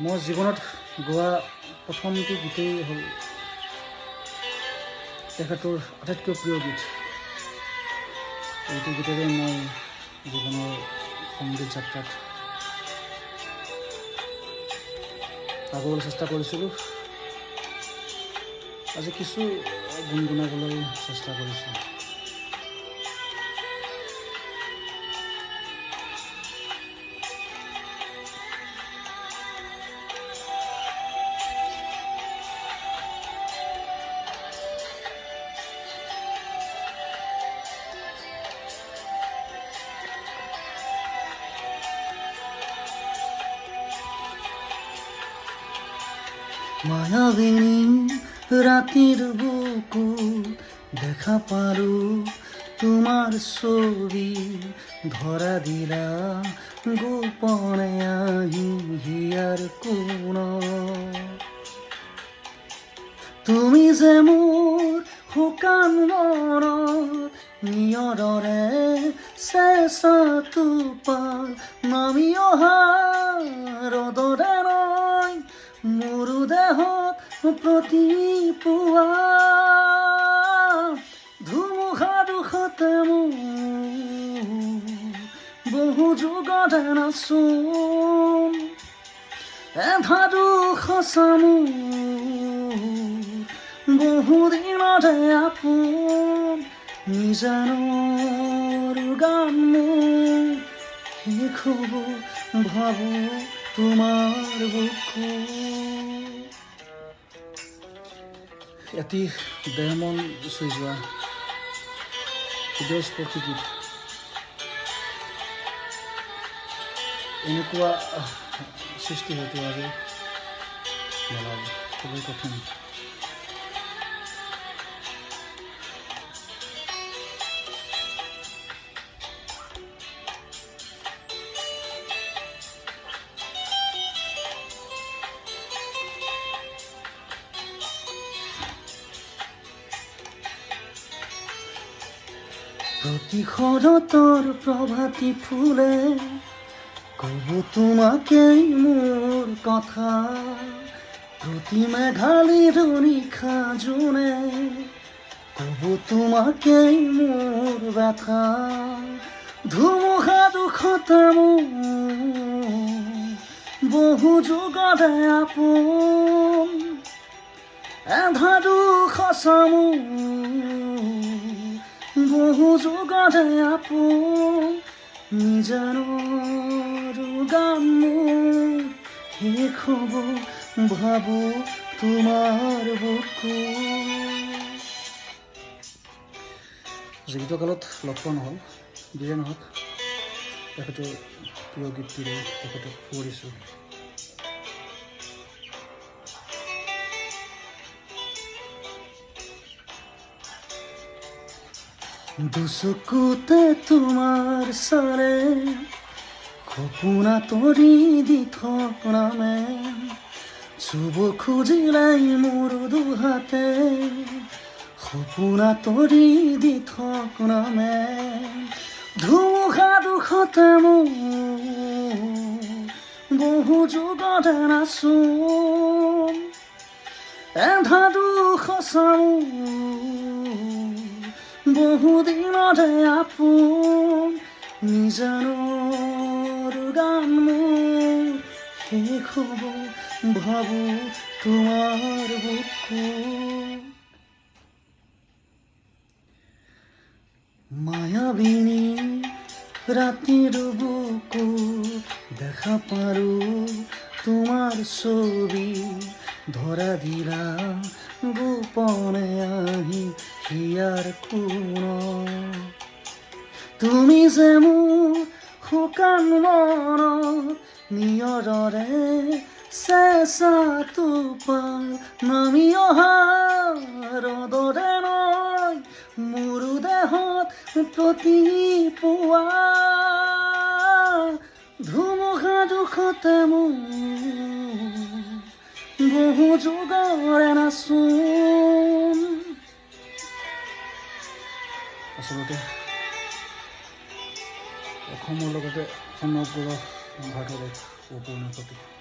মোৰ জীৱনত গোৱা প্ৰথমটো গীতেই হ'ল তেখেতৰ আটাইতকৈ প্ৰিয় গীত। এইটো গীতেৰে মই জীৱনৰ সংগীত যাত্ৰাত আগুৱাবলৈ চেষ্টা কৰিছিলোঁ। আজি কিছু গুণগুণাবলৈ চেষ্টা কৰিছোঁ। মায়াবিনী ৰাতিৰ বুকু দেখা পাৰু তোমাৰ ছবি ধৰা দিলা গোপনে আহি হিয়াৰ কোন তুমি যে মোৰ শুকান মনত নিয়ৰৰে চেঁচা টোপাল নামি অহা ৰ'দৰে নয় মোৰ দেহত প্ৰতিপুৱা ধুমুহা দুখতে মোৰ বহু যুগতে নাচোন এধা দুখ বহুদিনতে আপোন নিজানৰ গান মোৰ শেষ হ'ব ভাবো তোমাৰ বুকু। এটি দেহমন চুই যোৱা হৃদয়স্পৰ্শী গীত। এনেকুৱা সৃষ্টি হয়তো আজি নালাগে, খুবেই কঠিন। প্ৰতি শৰতৰ প্ৰভাতী ফুলে কব তোমাকেই মোৰ কথা প্ৰতি মেঘালীৰ নিশা জোনে কব তোমাকেই মোৰ ব্যথা ধুমুহা দুখতে মোৰ বহু যুগতে আপোন এধা দুখ বহু যুগতে আপোন নিজানৰ গান মোৰ শেষ হ'ব ভাবো তোমাৰ বুকু। জীৱিত কালত লগ পোৱা নহ'ল, বীৰেণহঁত তেখেতৰ প্ৰিয় গীতটিৰে তেখেতক সুঁৱৰিছোঁ। দুচকুতে তোমাৰ চাৰে সপোনা তৰি দি থকনামে চুব খুজিলাই মোৰ দুহাতে সপোনা তৰি দি থকনামে ধুমুহা দুখতে মোৰ বহু যুগতে নাচোন এধা দুখ বহুদিনতে আপোন নিজানৰ গান মোৰ শেষ হ'ব ভাবো তোমাৰ বুকু। মায়াবিনী ৰাতিৰ বুকু দেখা পাৰো তোমাৰ ছবি ধৰা দিলা গোপনে আহি হিয়াৰ কোন তুমি যে মোৰ শুকান মনত নিয়ৰৰে চেঁচা টোপাল নামি অহা ৰ'দৰে নয় মোৰ দেহত প্ৰতিপুৱা ধুমুহা দুখতে মোৰ বহু যুগৰে নাচোন। আচলতে অসমৰ লগতে সমগ্ৰ ভাৰতৰ এক অপূৰ্ণ প্ৰতীক।